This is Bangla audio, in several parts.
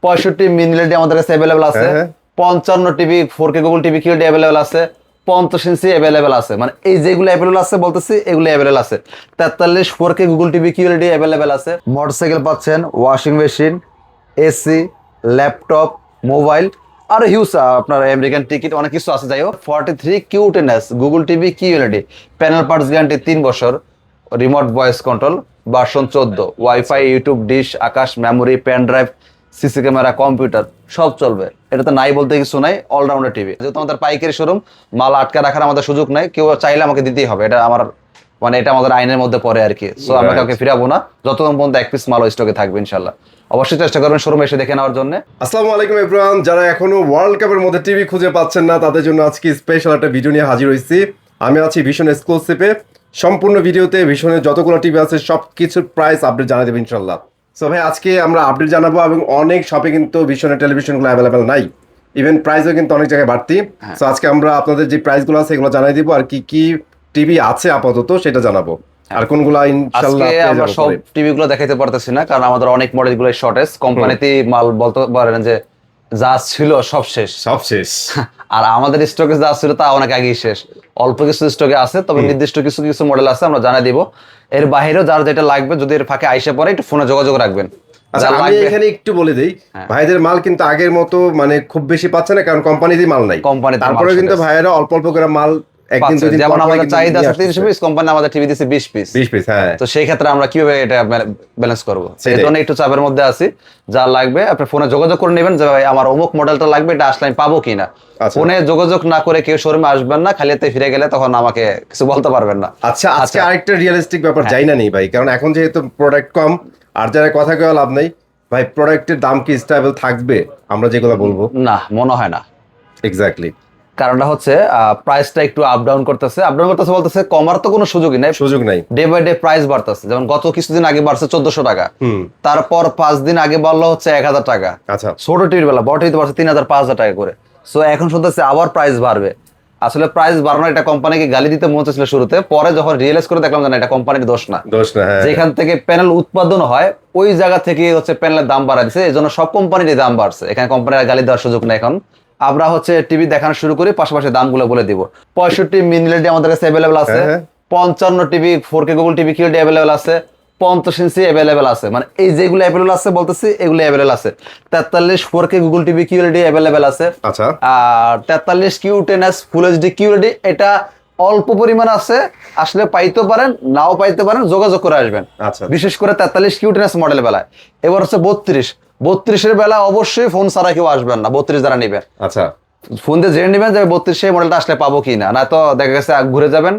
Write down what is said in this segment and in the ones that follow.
65 মিলি আমাদের কাছে অ্যাভেলেবল আছে। 55 TV 4K Google TV QLED available আছে। 50 ইঞ্চি অ্যাভেলেবল আছে, মানে এই যেগুলো অ্যাভেলেবল আছে বলতেছি এগুলো অ্যাভেলেবল আছে। 43 4K Google TV QLED available আছে। মোটরসাইকেল পাচ্ছেন, washing machine, AC, laptop, mobile, আর হিউজ আপনার আমেরিকান টিকিট অনেক কিছু আছে। যাই হোক 43 কিউ10s Google TV QLED, panel parts guarantee 3 বছর, remote voice control, version 14, WiFi, YouTube, dish, Akash, memory, pen drive, CC camera, computer সব চলবে। এটা তো নাই বলতে কিছু নাই, অলরাউন্ডার টিভি। যেহেতু আমাদের পাইকারি শোরুম, মাল আটকে রাখার আমাদের সুযোগ নাই, কেউ চাইলে আমাকে দিতেই হবে। এটা আমার মানে এটা আমাদের আইনের মধ্যে পড়ে আর কি। সো আমরা কাউকে ফিরাবো না যতক্ষণ পর্যন্ত এক পিস মাল স্টকে থাকবে। ইনশাল্লাহ অবশ্যই চেষ্টা করবেন শোরুমে এসে দেখে নেওয়ার জন্য। আসসালামু আলাইকুম এভরিওয়ান, যারা এখনো ওয়ার্ল্ড কাপের মধ্যে টিভি খুঁজে পাচ্ছেন না তাদের জন্য আজকে স্পেশাল একটা ভিডিও নিয়ে হাজির হয়েছি। আমি আছি ভিশন এক্সক্লুসিভে। সম্পূর্ণ ভিডিওতে ভিশনের যতগুলো টিভি আছে সব কিছুর প্রাইস আপডেট জানিয়ে দেবো ইনশাল্লাহ। সো ভাই আজকে আমরা আপডেট জানাবো, এবং অনেক শপে কিন্তু ভিশনের টেলিভিশনগুলো অ্যাভেলেবেল নাই, ইভেন প্রাইসও কিন্তু অনেক জায়গায় বাড়তি। সো আজকে আমরা আপনাদের যে প্রাইসগুলো আছে এগুলো জানিয়ে দিব, আর কি কি টিভি আছে আপাতত সেটা জানাবো, আর কোনগুলো ইনশাআল্লাহ আমরা সব টিভি গুলো দেখাইতে পারতেছি না, কারণ আমাদের অনেক মডেল গুলো শর্টেজ। কোম্পানিতে মাল বলতে পারেন যে যা ছিল সব শেষ আর আমাদের স্টকে যা ছিল তা অনেক আগেই শেষ। অল্প কিছু স্টকে আছে, তবে নির্দিষ্ট কিছু কিছু মডেল আছে, আমরা জানাই দিব। এর বাইরেও যার যেটা লাগবে, যদি এর ফাঁকে আইসে পড়ে একটু ফোনে যোগাযোগ রাখবেন। আচ্ছা আমি এখানে একটু বলে দেই, ভাইদের মাল কিন্তু আগের মতো মানে খুব বেশি পাচ্ছে না, কারণ কোম্পানিতে মাল নাই। তারপরে কিন্তু ভাইয়েরা অল্প অল্প করে মাল একদিন দুই দিন, যেমন আমাদের চাহিদা আছে 300 পিস, কোম্পানি আমাদের টিভি দিছে 20 পিস। হ্যাঁ, তো সেই ক্ষেত্রে আমরা কিভাবে এটা ব্যালেন্স করব? সেই জন্য একটু চাপের মধ্যে আছি। যা লাগবে আপনি ফোনে যোগাযোগ করে নেবেন যে ভাই আমার অমুক মডেলটা লাগবে, এটা আসলে আমি পাবো কিনা। ফোনে যোগাযোগ না করে কেউ শোরুমে আসবেন না, খালি হাতে ফিরে গেলে তখন আমাকে কিছু বলতে পারবেন না। আচ্ছা আজকে আরেকটা রিয়েলিস্টিক ব্যাপার যাই না নেই ভাই, কারণ এখন যেহেতু প্রোডাক্ট কম, আর যারা কথা কেউ লাভ নাই ভাই, প্রোডাক্টের দাম কি স্টেবল থাকবে আমরা যেগুলো বলবো? না, মনে হয় না। এক্স্যাক্টলি, কারণটা হচ্ছে প্রাইসটা একটু আপ ডাউন করতেছে বলতেছে, কমার তো কোনো সুযোগই নাই, ডে বাই ডে প্রাইস বাড়তেছে। যেমন গত কিছুদিন আগে বাড়ছে 1400 টাকা, তারপর 5 দিন আগে বাড়লো হচ্ছে 1000 টাকা। আচ্ছা, ছোট টিভির বেলা, বড় টিভিতে বাড়ছে 3000 5000 টাকা করে। সো এখন শুনতেছে আবার প্রাইস বাড়বে। আসলে প্রাইস বাড়ানো এটা কোম্পানিকে গালি দিতে মনে হচ্ছিল শুরুতে, পরে যখন রিয়েলাইজ করে দেখলাম না, এটা কোম্পানির দোষ না। যেখান থেকে প্যানেল উৎপাদন হয় ওই জায়গা থেকে হচ্ছে প্যানেলের দাম বাড়া দিচ্ছে, এই জন্য সব কোম্পানিরই দাম বাড়ছে। এখানে কোম্পানির গালি দেওয়ার সুযোগ নেই। এখন আমরা হচ্ছে টিভি দেখানো শুরু করি, পাশাপাশি দামগুলো বলে দিব। 65 মিলি আমাদের কাছে অ্যাভেলেবল আছে। 55 TV 4K Google TV QLED available আছে। 50 ইঞ্চি অ্যাভেলেবল আছে, মানে এই যেগুলো অ্যাভেলেবল আছে বলতেছি এগুলো অ্যাভেলেবল আছে। 43 4K Google TV QLED available আছে। আচ্ছা, আর 43 কিউ10s ফুল এইচডি কিউএলডি এটা অল্প পরিমাণ আছে, আসলে পাইতে পারেন নাও পাইতে পারেন, যোগাযোগ করে আসবেন। আচ্ছা, বিশেষ করে 43 কিউ10s মডেলের বেলায়। এবার হচ্ছে 32 বেলা অবশ্যই ফোন ছাড়া কেউ আসবেন না, 32 যারা নিবেন। আচ্ছা, ফোন দিয়ে জেনে নেবেন যে 32 সেই মডেলটা আসলে পাবো কিনা, না তো দেখা গেছে ঘুরে যাবেন,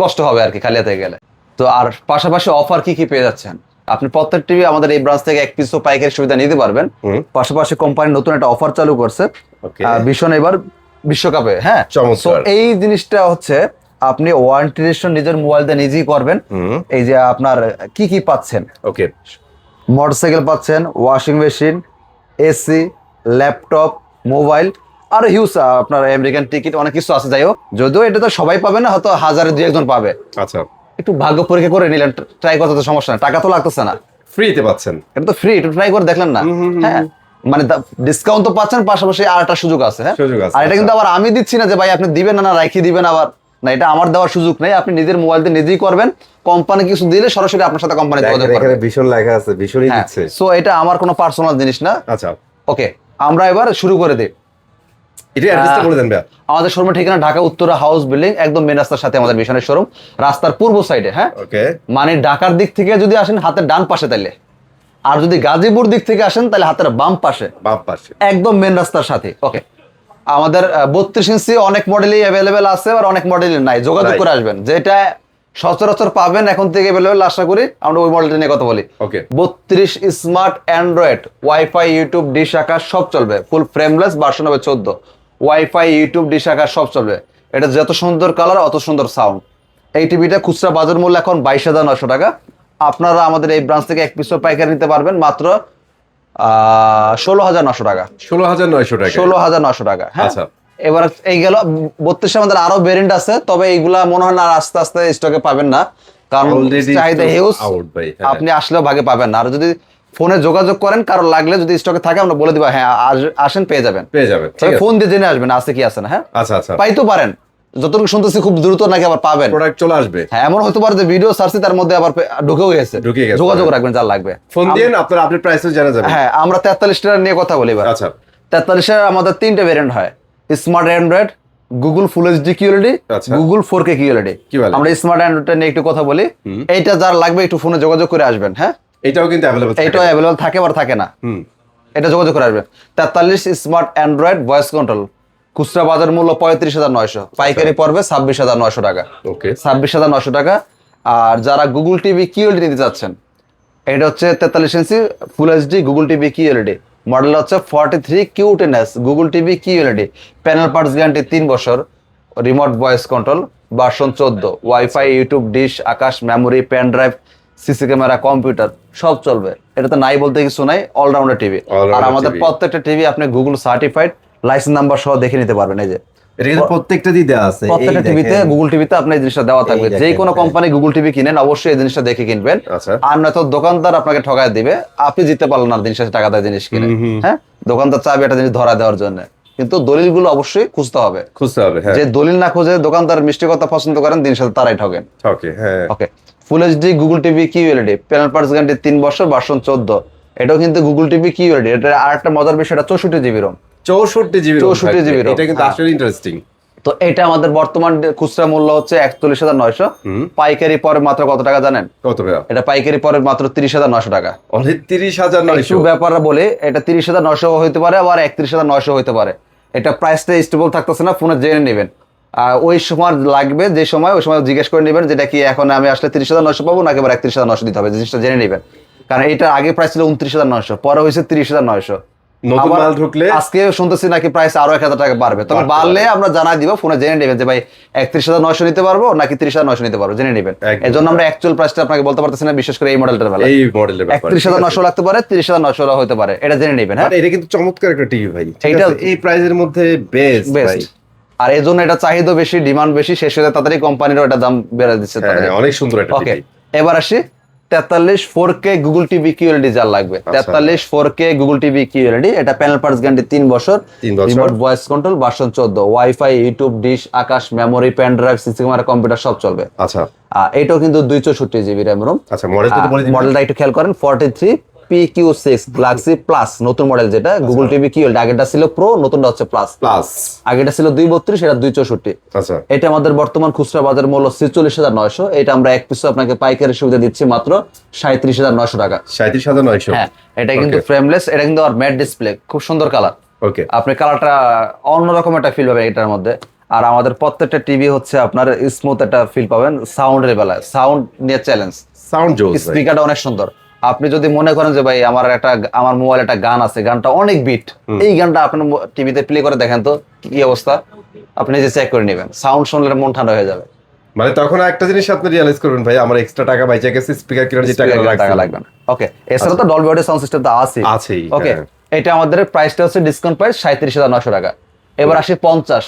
কষ্ট হবে আর কি খালি হাতে গেলে। তো আর পাশাপাশি অফার কি পেয়ে যাচ্ছেন আপনি? প্রত্যেক টিভি আমাদের এই ব্রাঞ্চ থেকে এক পিসও পাইকারি সুবিধা নিতে পারবেন। পাশাপাশি কোম্পানি নতুন একটা অফার চালু করছে ভীষণ এবার বিশ্বকাপে। হ্যাঁ, তো এই জিনিসটা হচ্ছে আপনি ওয়ারেন্টি রেজিস্ট্রেশন নিজের মোবাইল দিয়ে নিজেই করবেন। এই যে আপনার কি পাচ্ছেন, ওকে, মোটরসাইকেল পাচ্ছেন, washing machine, AC, laptop, mobile, আর হিউজ আপনার আমেরিকান টিকিট অনেক কিছু আছে। যাই হোক, যদিও এটা তো সবাই পাবে না, হয়তো 1000-এ 2-1 জন পাবে। আচ্ছা, একটু ভাগ্য পরীক্ষা করে নিলেন, ট্রাই করতে তো সমস্যা না, টাকা তো লাগতেছে না, ফ্রিতে পাচ্ছেন। এটা তো ফ্রি, একটু ট্রাই করে দেখলেন না? হ্যাঁ, মানে ডিসকাউন্ট তো পাচ্ছেন, পাশাপাশি আর একটা সুযোগ আছে। হ্যাঁ, আর এটা কিন্তু আবার আমি দিচ্ছি না যে ভাই আপনি দিবেন না রাখি দিবেন আবার, না, এটা আমার দেওয়ার সুযোগ নেই। আপনি নিজের মোবাইল দিয়ে নিজেই করবেন, কোম্পানি কিছু দিলে সরাসরি আপনার সাথে কোম্পানি যোগাযোগ করবে। এখানে ভীষণ লেখা আছে, ভীষণই দিচ্ছে। সো এটা আমার কোনো পার্সোনাল জিনিস না। আচ্ছা, ওকে, আমরা এবার শুরু করে দিই। এটা অ্যাড্রেসটা বলে দেন ভাই। আমাদের শোরুমের ঠিকানা ঢাকা উত্তরা হাউস বিল্ডিং, একদম মেন রাস্তার সাথে আমাদের ভিশনের শোরুম, রাস্তার পূর্ব সাইডে। হ্যাঁ, ওকে, মানে ঢাকার দিক থেকে যদি আসেন হাতের ডান পাশে তাইলে, আর যদি গাজীপুর দিক থেকে আসেন তাহলে হাতের বাম পাশে, একদম মেন রাস্তার সাথে। ওকে, আমাদের 32 ইঞ্চি অনেক মডেলই অ্যাভেলেবেল আছে, আর অনেক মডেলই নাই, যোগাযোগ করে আসবেন। যেটা সচরাচর পাবেন এখন থেকে অ্যাভেলেবেল, আশা করি আমরা ওই মডেলটা নিয়ে কথা বলি। Okay, 32 smart Android, WiFi, YouTube, dish, Akash সব চলবে, ফুল ফ্রেমলেস, ভার্সন হবে 14, ওয়াইফাই, ইউটিউব, ডিশ, আকাশ সব চলবে। এটা যত সুন্দর কালার অত সুন্দর সাউন্ড। এই টিভিটা খুচরা বাজার মূল্য এখন 22,900 টাকা। আপনারা আমাদের এই ব্রাঞ্চ থেকে এক পিসও পাইকারি নিতে পারবেন মাত্র 16,900 টাকা। 16,900 টাকা। হ্যাঁ, এবার এই গেল 32 আমাদের আরো ভেরিয়েন্ট আছে, তবে এইগুলা মনে হয় না আস্তে আস্তে স্টকে পাবেন না, কারণ চাহিদা হিউজ, আপনি আসলেও ভাগে পাবেন না। আর যদি ফোনে যোগাযোগ করেন, কারো লাগলে যদি স্টকে থাকে আমরা বলে দিবা, হ্যাঁ আসেন পেয়ে যাবেন। ঠিক আছে। ফোন দিয়ে জেনে আসবেন আছে কি আছে না। হ্যাঁ আচ্ছা আচ্ছা, পাইতে পারেন, যতটুকু শুনতেছি খুব দ্রুত নাকি আবার পাবেন, প্রোডাক্ট চলে আসবে। হ্যাঁ এমন হতে পারে যে ভিডিও সার্চে তার মধ্যে আবার ঢুকেও গেছে, ঢুকে গেছে। যোগাযোগ রাখবেন যার লাগবে। ফোন দিয়ে আপনার আপডেট প্রাইসও জানা যাবে। হ্যাঁ আমরা 43 টাকা নিয়ে কথা বলি এবার। আচ্ছা 43 টাকা আমাদের 3টে ভেরিয়েন্ট হয়, smart Android, Google full HD QLED, আচ্ছা। Google 4K QLED. কি বলে? আমরা স্মার্ট অ্যান্ড্রয়েডটা নিয়ে একটু কথা বলি। এইটা যার লাগবে একটু ফোনে যোগাযোগ করে আসবেন। হ্যাঁ এটাও কিন্তু অ্যাভেলেবল থাকে। এটাও অ্যাভেলেবল থাকে আবার থাকে না, এটা যোগাযোগ করে আসবেন। 43 স্মার্ট অ্যান্ড্রয়েড ভয়েস কন্ট্রোল, খুচরা বাজার মূল্য 35,900, পাইকারি পড়বে 26,900 টাকা। ওকে 26,900 টাকা। আর যারা গুগল টিভি কিউএলইডি নিতে চাচ্ছেন, এটা হচ্ছে 43 inch full HD Google TV QLED, model হচ্ছে 43 Q10s Google TV QLED, panel parts guarantee 3 বছর, remote voice control, version 14, WiFi, YouTube, dish, Akash, memory, pen drive, CC camera, computer সব চলবে। এটা তো নাই বলতে কিছু নাই, অলরাউন্ডার টিভি। আর আমাদের প্রত্যেকটা টিভি আপনি গুগল সার্টিফাইড, লাইসেন্স নাম্বার সহ দেখে নিতে পারবেন। এই যে এটা কিন্তু প্রত্যেকটা দিয়ে দেওয়া আছে, প্রত্যেকটা টিভিতে গুগল টিভিতে আপনি এই জিনিসটা দেওয়া থাকবে। যে কোনো কোম্পানি গুগল টিভি কিনেন অবশ্যই এই জিনিসটা দেখে কিনবেন। আচ্ছা। আর নয়তো দোকানদার আপনাকে ঠকায় দিবে, আপনি জিততে পারলেন না জিনিসটা, টাকা দেয় জিনিস কিনে। হ্যাঁ দোকানদার চাইবে একটা জিনিস ধরা দেওয়ার জন্য, কিন্তু দলিলগুলো অবশ্যই খুঁজতে হবে। হ্যাঁ। যে দলিল না খুঁজে দোকানদার মিষ্টি কথা পছন্দ করেন, দিনের সাথে তারাই ঠকেন। ওকে হ্যাঁ okay full HD Google TV QLED, panel parts guarantee 3 বছর, ভার্সন 14। এটাও কিন্তু গুগল টিভি কিউএলইডি। এটা আরেকটা মজার বিষয়, এটা 64 জিবি রোম। 64 জিবি 64 জিবি এটা কিন্তু আসলে ইন্টারেস্টিং। তো এটা আমাদের বর্তমান খুচরা মূল্য হচ্ছে 41,900, পাইকারি পরে মাত্র কত টাকা জানেন? কত টাকা? এটা পাইকারি পরে মাত্র 30,900 টাকা। অনলি 30,900। একটু ব্যাপারটা বলে, এটা 30,900 হইতে পারে, আবার 31,900 হইতে পারে। এটা প্রাইসটা স্টেবল থাকতেছে না, ফোনে জেনে নেবেন। ওই সময় লাগবে, যে সময় ওই সময় জিজ্ঞেস করে নেবেন যেটা কি এখন আমি আসলে 30,900 পাবো নাকি আবার 31,900 দিতে হবে, জিনিসটা জেনে নেবেন। কারণ এটা আগে প্রাইস ছিল 29,900, পরে হয়েছে 30,900। নতুন মাল ঢুকলে আজকে শুনতেছি নাকি প্রাইস আরো 1,000 টাকা বাড়বে, তবে বাড়লে আমরা জানাই দিব, ফোনে জেনে নেবেন যে ভাই 31,900 নিতে পারবো নাকি 30,900 নিতে পারবো, জেনে নেবেন। এই জন্য আমরা অ্যাকচুয়াল প্রাইসটা আপনাকে বলতে পারতেছি না, বিশেষ করে এই মডেলটার বেলা। এই মডেলের ব্যাপারে 31,900 লাগতে পারে, 30,900 হতে পারে, এটা জেনে নেবেন। হ্যাঁ এটা কিন্তু চমৎকার একটা টিভি ভাই, এইটা এই প্রাইসের মধ্যে বেস্ট ভাই। আর এই জন্য এটা চাহিদা বেশি, ডিমান্ড বেশি, শেষ হয়ে তাড়াতাড়ি কোম্পানিরও এটা দাম বেড়ে দিচ্ছে। অনেক সুন্দর একটা ওকে টিভি। এবার আসি 43 4K গুগল টিভি কিউএলইডি যার লাগবে। 43 4K গুগল টিভি কিউএলইডি, এটা প্যানেল পার্টস গ্যারান্টি 3 বছর, remote voice control, version 14, WiFi, YouTube, dish, Akash, memory, pen drive, CC camera, computer সব চলবে। আচ্ছা এটাও কিন্তু 264 জিবি র্যাম রোম। আচ্ছা মডেলটা একটু খেয়াল করেন, 43 PQ6 গ্যালাক্সি প্লাস, নতুন মডেল যেটা গুগল টিভি কিউএলইডি। আগেটা ছিল প্রো, নতুনটা হচ্ছে প্লাস। আগেটা ছিল 232, এটা 264। আচ্ছা এটা আমাদের বর্তমান খুচরা বাজার মূল্য 46,900। এটা আমরা এক পিস আপনাকে পাইকারি সুবিধা দিচ্ছি মাত্র 37,900 টাকা। 37,900। হ্যাঁ এটা কিন্তু ফ্রেমলেস, এটা কিন্তু আর ম্যাট ডিসপ্লে, খুব সুন্দর কালার। ওকে আপনি কালারটা অন্যরকম একটা ফিল পাবেন এটার মধ্যে। আর আমাদের প্রত্যেকটা টিভি হচ্ছে আপনার স্মুথ একটা ফিল পাবেন। সাউন্ডের বেলায় সাউন্ড নিয়ে চ্যালেঞ্জ, সাউন্ড জোস, স্পিকারটা অনেক সুন্দর। আপনি যদি মনে করেন যে ভাই আমার মোবাইলে একটা গান আছে, গানটা অনেক বিট, এই গানটা আপনি টিভিতে প্লে করে দেখেন তো কি অবস্থা, আপনি নিজে চেক করে নেবেন, সাউন্ড শুনলে মন ঠান্ডা হয়ে যাবে। মানে তখন একটা জিনিস আপনি রিয়ালাইজ করবেন ভাই আমার এক্সট্রা টাকা বাইচে গেছে, স্পিকার কেনার যে টাকা লাগবে না। ওকে এছাড়া তো ডলবি অডিও সাউন্ড সিস্টেম তো আছেই। ওকে এটা আমাদের প্রাইসটা হচ্ছে ডিসকাউন্ট প্রাইস 37,900 টাকা। এবার আসি 50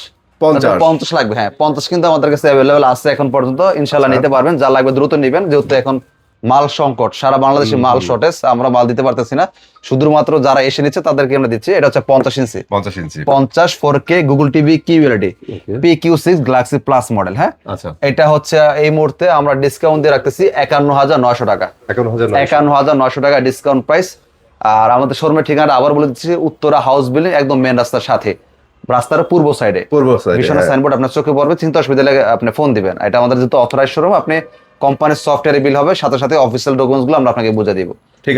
লাগবে। হ্যাঁ 50 কিন্তু আমাদের কাছে অ্যাভেলেবল আছে এখন পর্যন্ত, ইনশাআল্লাহ নিতে পারবেন। যা লাগবে দ্রুত নেবেন, যেহেতু এখন মাল সংকট, সারা বাংলাদেশে মাল শর্টেজ, আমরা মাল দিতে পারতেছি না, শুধুমাত্র যারা এসে নিচ্ছে তাদেরকে আমরা দিচ্ছি। এটা হচ্ছে 50 ইঞ্চি 50 4K Google TV QLED PQ6 Galaxy plus model. হ্যাঁ আচ্ছা এটা হচ্ছে এই মুহূর্তে আমরা ডিসকাউন্ট দিয়ে রাখতেছি 51,900 টাকা। 51,900 টাকা ডিসকাউন্ট প্রাইস। আর আমাদের শোরুমের ঠিকানা আবার বলে দিচ্ছি, উত্তরা হাউস বিল্ডিং, একদম মেন রাস্তার সাথে, রাস্তার পূর্ব সাইডে ভীষণ সাইনবোর্ড আপনার চোখে পড়বে। চিন্তা অসুবিধা লাগে আপনি ফোন দিবেন। এটা আমাদের যেহেতু অথরাইজ শোরুম, আপনি কোম্পানির সফটওয়্যারে বিল হবে, সাথে সাথে অফিসিয়াল ডকুমেন্টস গুলো আমরা আপনাকে বুঝিয়ে দিব।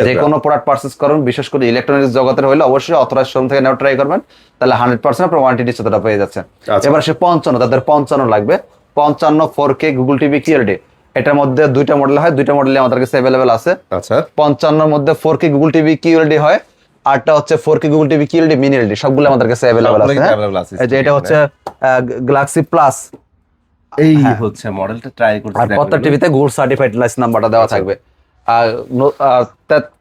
যে কোনো প্রোডাক্ট পারচেজ করুন, বিশেষ করে ইলেকট্রনিক্স জগতের হলে অবশ্যই অথরাইজ শোরুম থেকে নেওয়া ট্রাই করবেন, তাহলে 100% আপনার ওয়ারেন্টি নিশ্চয়তা পেয়ে যাচ্ছেন। এবার সে 55, তাদের 55 লাগবে। 55 4K গুগল টিভি কিউএলইডি, এটার মধ্যে দুইটা মডেল হয়, দুইটা মডেলে আমাদের কাছে অ্যাভেলেবেল আছে। আচ্ছা 55 মধ্যে 4K গুগল টিভি কিউএলইডি হয়, আরটা হচ্ছে 4K Google TV QLED mini LED, সবগুলো আমাদের কাছে অ্যাভেলেবেল আছে। এই যে এটা হচ্ছে গ্যালাক্সি প্লাস, এই হচ্ছে মডেলটা ট্রাই করতে। আর প্রত্যেকটা টিভিতে গুগল সার্টিফাইড লাইসেন্স নাম্বারটা দেওয়া থাকবে। আর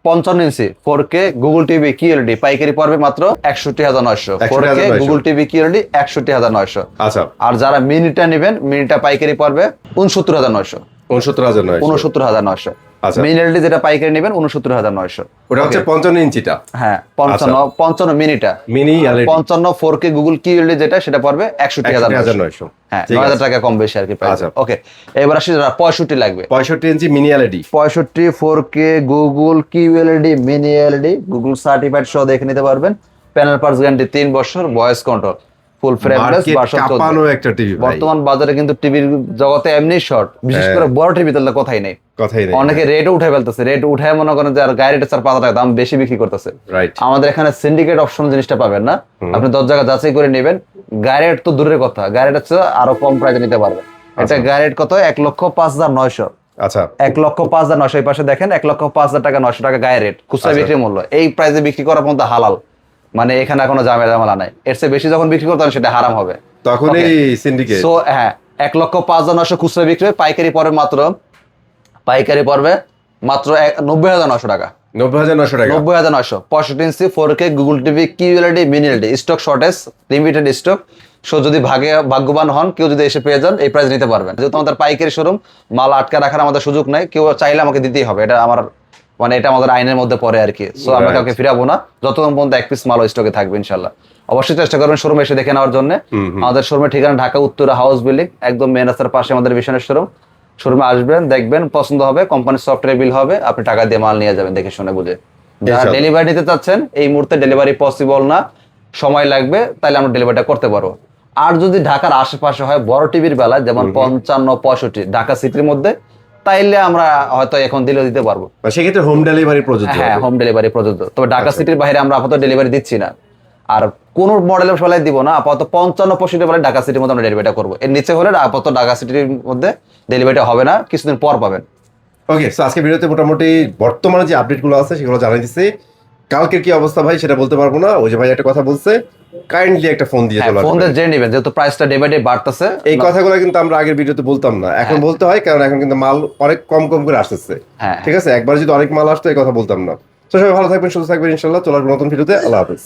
55 ইঞ্চি 4K গুগল টিভি কিউএলইডি পাইকারি পড়বে মাত্র 61,900। 4K Google TV QLED 61,900। আচ্ছা আর যারা মিনিটা নেবেন, মিনিটা পাইকারি পড়বে 69,900। 69,900। আচ্ছা। মিনি এলইডি যেটা পাইকারি নেবেন 69,900। ওটা হচ্ছে 55 ইঞ্চিটা। হ্যাঁ 55 মিনিটা। Mini LED 55 4K Google QLED যেটা সেটা পড়বে 61,900। 61,900। হ্যাঁ ঠিক 9,000 আছে। টাকা কম বেশি আর কি প্রাইস। আচ্ছা। ওকে, এবার আসি যারা 65 লাগবে, 65 inch mini LED 65 4K Google QLED mini LED Google certified সহ দেখে নিতে পারবেন। প্যানেল পার্টস গ্যারান্টি 3 বছর, voice control, full frameless market version 14। কাঁপানো একটা টিভি ভাই, বর্তমান বাজারে কিন্তু টিভির জগতে এমনি শর্ট, বিশেষ করে বড় টিভি তাহলে কথাই নেই। কথাই নেই। অনেকে রেটও উঠে ফেলতেছে, রেট উঠায় মনে করেন যে আর গায়ে রেটে 4-5 টাকা দাম বেশি বিক্রি করতেছে। রাইট। আমাদের এখানে সিন্ডিকেট অপশন জিনিসটা পাবেন না, আপনি 10 জায়গা যাচাই করে নেবেন। গায়ে রেট তো দূরের কথা, গায়ে রেট হচ্ছে আরো কম প্রাইসে নিতে পারবেন। এটা গায়ে রেট কত? 1,05,900। আচ্ছা 1,05,900। এই পাশে দেখেন 1,05,000 টাকা, 900 টাকা গায়ে রেট, খুচরা আচ্ছা। বিক্রি মূল্য। এই প্রাইসে বিক্রি করার মধ্যে হালাল, মানে এখানে কোনো ঝামেলা নাই। এর চেয়ে বেশি যখন বিক্রি করতেন সেটা হারাম হবে। তখনই সিন্ডিকেট। সো হ্যাঁ 1,05,900 খুচরা বিক্রি হয়, পাইকারি পড়বে মাত্র 90,900 টাকা। 90,900 টাকা। 90,900। 65 ইঞ্চি 4K Google TV QLED mini LED, stock shortage, limited stock. So যদি ভাগ্যবান হন, কেউ যদি এসে পেয়ে যান, এই প্রাইস নিতে পারবেন। যেহেতু আমাদের পাইকারি শোরুম, মাল আটকে রাখার আমাদের সুযোগ নাই। কেউ চাইলে আমাকে দিতেই হবে, এটা আমার মানে এটা আমাদের আইনের মধ্যে পড়ে আর কি। সো আমরা কাউকে ফিরাবো না যতক্ষণ পর্যন্ত 1 পিস মাল স্টকে থাকবে ইনশাল্লাহ। অবশ্যই চেষ্টা করবেন শোরুমে এসে দেখে নেওয়ার জন্য। আমাদের শোরুমের ঠিকানা ঢাকা উত্তরা হাউস বিল্ডিং, একদম মেন রাস্তার পাশে আমাদের ভিশনের শোরুম। শোরুমে আসবেন, দেখবেন, পছন্দ হবে, কোম্পানির সফটওয়্যার বিল হবে, আপনি টাকা দিয়ে মাল নিয়ে যাবেন দেখে শুনে বুঝে। যারা ইনশাআল্লাহ। ডেলিভারি নিতে চাচ্ছেন, এই মুহূর্তে ডেলিভারি পসিবল না, সময় লাগবে, তাহলে আমরা ডেলিভারিটা করতে পারবো। আর যদি ঢাকার আশেপাশে হয়, বড় টিভির বেলায় যেমন 55 65 ঢাকা সিটির মধ্যে, তাইলে আমরা হয়তো এখন দিলেও দিতে পারবো। মানে সেক্ষেত্রে হোম ডেলিভারি প্রযোজ্য হ্যাঁ হবে। হোম ডেলিভারি প্রযোজ্য, তবে ঢাকা সিটির বাইরে আমরা আপাতত ডেলিভারি দিচ্ছি না। আর কোন মডেলের ফেলায় দিব না, আপাতত 55 বলে ঢাকা সিটির মধ্যে আমরা ডেলিভারিটা করবো। এর নিচে হলে আপাতত ঢাকা সিটির মধ্যে ডেলিভারিটা হবে না, কিছুদিন পর পাবেন। ওকে, সো আজকে ভিডিওতে মোটামুটি বর্তমানে যে আপডেটগুলো আছে সেগুলো জানাই দিচ্ছি। কালকের কি অবস্থা ভাই সেটা বলতে পারবো না, ওই যে ভাই একটা কথা বলছে, কাইন্ডলি একটা ফোন দিয়ে চলে ফোন আসবেন। দিয়ে জেনে নেবেন, যেহেতু প্রাইসটা ডে বাই ডে বাড়তেছে। এই কথাগুলো কিন্তু আমরা আগের ভিডিওতে বলতাম না, এখন বলতে হয়, কারণ এখন কিন্তু মাল অনেক কম কম করে আসতেছে। হ্যাঁ। ঠিক আছে, একবার যদি অনেক মাল আসতো এই কথা বলতাম না। তো সবাই ভালো থাকবেন, সুস্থ থাকবেন ইনশাল্লাহ। চলার নতুন ভিডিওতে, আল্লাহ হাফেজ।